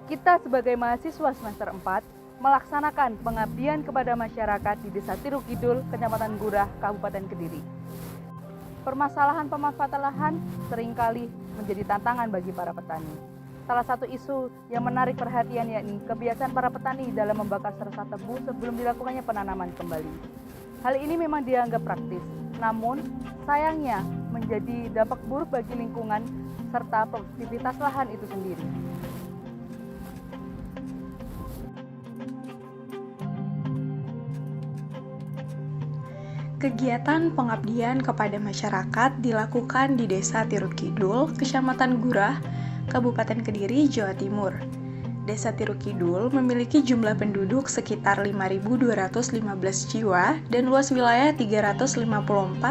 Kita sebagai mahasiswa semester 4 melaksanakan pengabdian kepada masyarakat di Desa Tiruk Kidul, Kecamatan Gurah, Kabupaten Kediri. Permasalahan pemanfaatan lahan seringkali menjadi tantangan bagi para petani. Salah satu isu yang menarik perhatian yakni kebiasaan para petani dalam membakar serasa tebu sebelum dilakukannya penanaman kembali. Hal ini memang dianggap praktis, namun sayangnya menjadi dampak buruk bagi lingkungan serta produktivitas lahan itu sendiri. Kegiatan pengabdian kepada masyarakat dilakukan di Desa Tiruk Kidul, Kecamatan Gurah, Kabupaten Kediri, Jawa Timur. Desa Tiruk Kidul memiliki jumlah penduduk sekitar 5.215 jiwa dan luas wilayah 354,66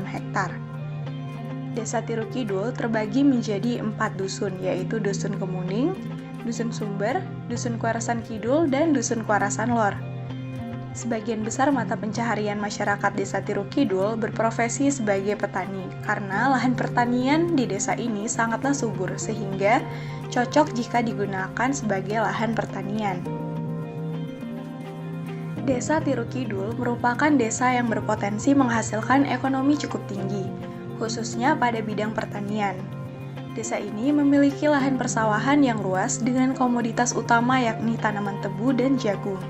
hektar. Desa Tiruk Kidul terbagi menjadi 4 dusun, yaitu Dusun Kemuning, Dusun Sumber, Dusun Kuarasan Kidul, dan Dusun Kuarasan Lor. Sebagian besar mata pencaharian masyarakat Desa Tiruk Kidul berprofesi sebagai petani, karena lahan pertanian di desa ini sangatlah subur sehingga cocok jika digunakan sebagai lahan pertanian. Desa Tiruk Kidul merupakan desa yang berpotensi menghasilkan ekonomi cukup tinggi, khususnya pada bidang pertanian. Desa ini memiliki lahan persawahan yang luas dengan komoditas utama yakni tanaman tebu dan jagung.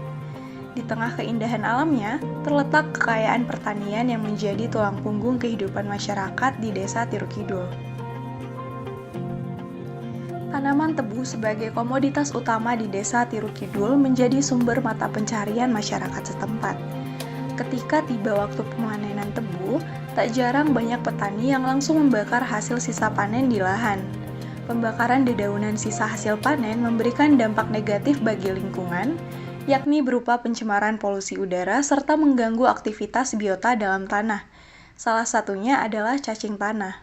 Di tengah keindahan alamnya, terletak kekayaan pertanian yang menjadi tulang punggung kehidupan masyarakat di Desa Tiruk Kidul. Tanaman tebu sebagai komoditas utama di Desa Tiruk Kidul menjadi sumber mata pencaharian masyarakat setempat. Ketika tiba waktu pemanenan tebu, tak jarang banyak petani yang langsung membakar hasil sisa panen di lahan. Pembakaran dedaunan sisa hasil panen memberikan dampak negatif bagi lingkungan, yakni berupa pencemaran polusi udara serta mengganggu aktivitas biota dalam tanah. Salah satunya adalah cacing tanah.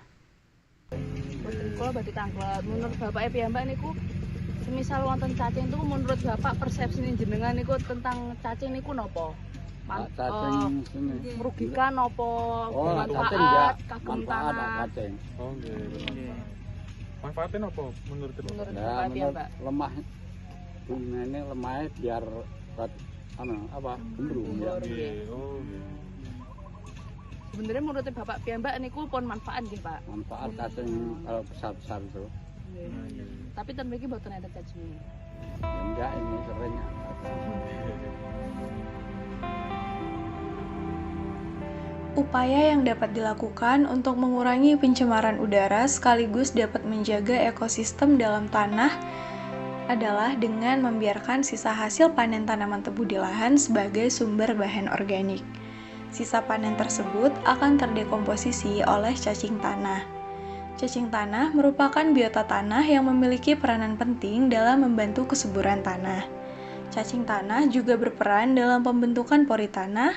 Menurut Bapak piyambak niku, semisal wonten cacing itu menurut Bapak persepsi jenengan niku tentang cacing niku napa? Cacing Merugikan napa? Manfaat kagem tanah. Oh nggih. Manfaatnya apa menurut Bapak? Bapak piyambak. Lemah. Ini lemahnya biar gendrung ya. Oh nggih. Sebenarnya menurut Bapak piyambak niku pun manfaat nggih, Pak. Manfaat cacing kalau besar-besar itu. Tapi ten mriki mboten enten cacing. Ya enggak, ini sering. Upaya yang dapat dilakukan untuk mengurangi pencemaran udara sekaligus dapat menjaga ekosistem dalam tanah adalah dengan membiarkan sisa hasil panen tanaman tebu di lahan sebagai sumber bahan organik. Sisa panen tersebut akan terdekomposisi oleh cacing tanah. Cacing tanah merupakan biota tanah yang memiliki peranan penting dalam membantu kesuburan tanah. Cacing tanah juga berperan dalam pembentukan pori tanah,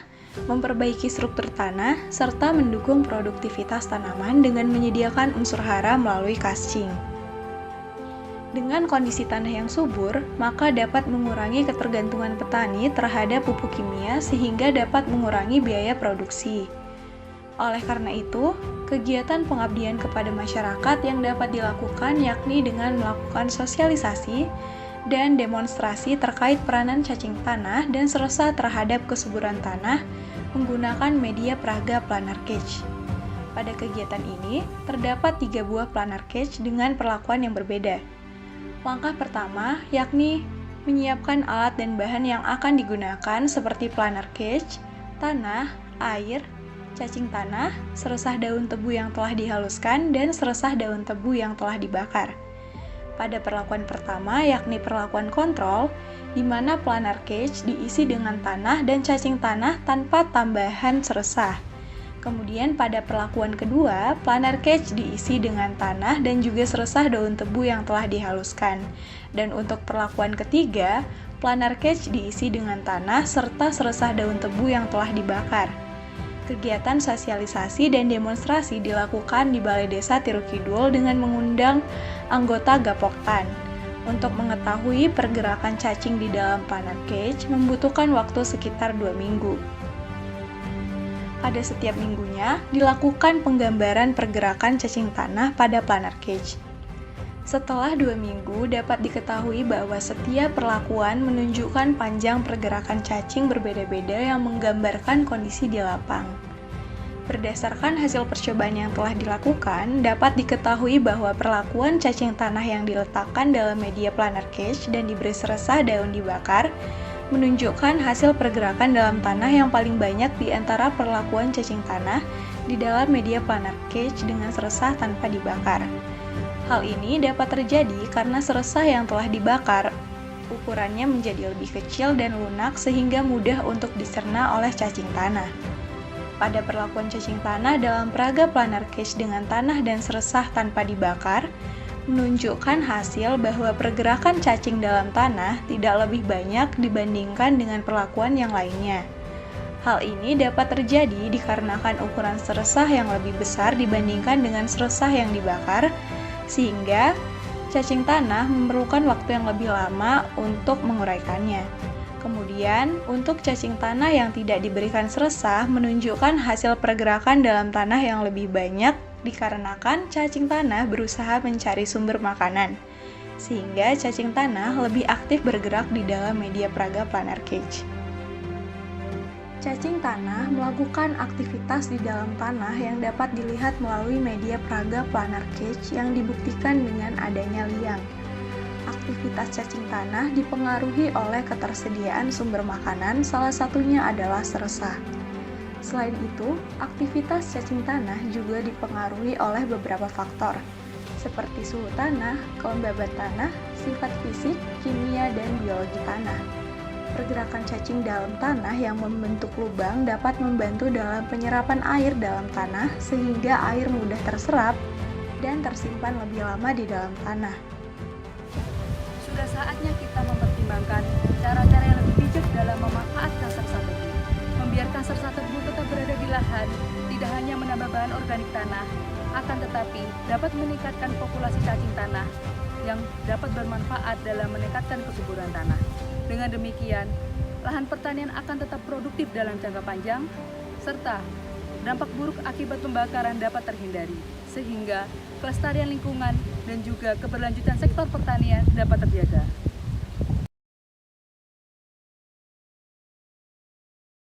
memperbaiki struktur tanah, serta mendukung produktivitas tanaman dengan menyediakan unsur hara melalui caching. Dengan kondisi tanah yang subur, maka dapat mengurangi ketergantungan petani terhadap pupuk kimia sehingga dapat mengurangi biaya produksi. Oleh karena itu, kegiatan pengabdian kepada masyarakat yang dapat dilakukan yakni dengan melakukan sosialisasi dan demonstrasi terkait peranan cacing tanah dan serasa terhadap kesuburan tanah menggunakan media peraga planar cage. Pada kegiatan ini, terdapat 3 buah planar cage dengan perlakuan yang berbeda. Langkah pertama yakni menyiapkan alat dan bahan yang akan digunakan seperti planar cage, tanah, air, cacing tanah, seresah daun tebu yang telah dihaluskan, dan seresah daun tebu yang telah dibakar. Pada perlakuan pertama yakni perlakuan kontrol, di mana planar cage diisi dengan tanah dan cacing tanah tanpa tambahan seresah. Kemudian pada perlakuan kedua, planar cage diisi dengan tanah dan juga seresah daun tebu yang telah dihaluskan. Dan untuk perlakuan ketiga, planar cage diisi dengan tanah serta seresah daun tebu yang telah dibakar. Kegiatan sosialisasi dan demonstrasi dilakukan di Balai Desa Tiruk Kidul dengan mengundang anggota Gapoktan. Untuk mengetahui pergerakan cacing di dalam planar cage membutuhkan waktu sekitar 2 minggu. Pada setiap minggunya, dilakukan penggambaran pergerakan cacing tanah pada planar cage. Setelah 2 minggu, dapat diketahui bahwa setiap perlakuan menunjukkan panjang pergerakan cacing berbeda-beda yang menggambarkan kondisi di lapang. Berdasarkan hasil percobaan yang telah dilakukan, dapat diketahui bahwa perlakuan cacing tanah yang diletakkan dalam media planar cage dan diberi seresah daun dibakar menunjukkan hasil pergerakan dalam tanah yang paling banyak di antara perlakuan cacing tanah di dalam media planar cage dengan seresah tanpa dibakar. Hal ini dapat terjadi karena seresah yang telah dibakar ukurannya menjadi lebih kecil dan lunak sehingga mudah untuk dicerna oleh cacing tanah. Pada perlakuan cacing tanah dalam peraga planar cage dengan tanah dan seresah tanpa dibakar, menunjukkan hasil bahwa pergerakan cacing dalam tanah tidak lebih banyak dibandingkan dengan perlakuan yang lainnya. Hal ini dapat terjadi dikarenakan ukuran seresah yang lebih besar dibandingkan dengan seresah yang dibakar, sehingga cacing tanah memerlukan waktu yang lebih lama untuk menguraikannya. Kemudian, untuk cacing tanah yang tidak diberikan seresah menunjukkan hasil pergerakan dalam tanah yang lebih banyak dikarenakan cacing tanah berusaha mencari sumber makanan, sehingga cacing tanah lebih aktif bergerak di dalam media peraga planar cage. Cacing tanah melakukan aktivitas di dalam tanah yang dapat dilihat melalui media peraga planar cage yang dibuktikan dengan adanya liang. Aktivitas cacing tanah dipengaruhi oleh ketersediaan sumber makanan, salah satunya adalah seresah. Selain itu, aktivitas cacing tanah juga dipengaruhi oleh beberapa faktor, seperti suhu tanah, kelembaban tanah, sifat fisik, kimia, dan biologi tanah. Pergerakan cacing dalam tanah yang membentuk lubang dapat membantu dalam penyerapan air dalam tanah sehingga air mudah terserap dan tersimpan lebih lama di dalam tanah. Sudah saatnya kita mempertimbangkan cara-cara yang lebih bijak dalam memanfaatkan sersa tebu. Membiarkan sersa tebu tetap berada di lahan tidak hanya menambah bahan organik tanah, akan tetapi dapat meningkatkan populasi cacing tanah yang dapat bermanfaat dalam meningkatkan kesuburan tanah. Dengan demikian, lahan pertanian akan tetap produktif dalam jangka panjang, serta dampak buruk akibat pembakaran dapat terhindari, sehingga kelestarian lingkungan dan juga keberlanjutan sektor pertanian dapat terjaga.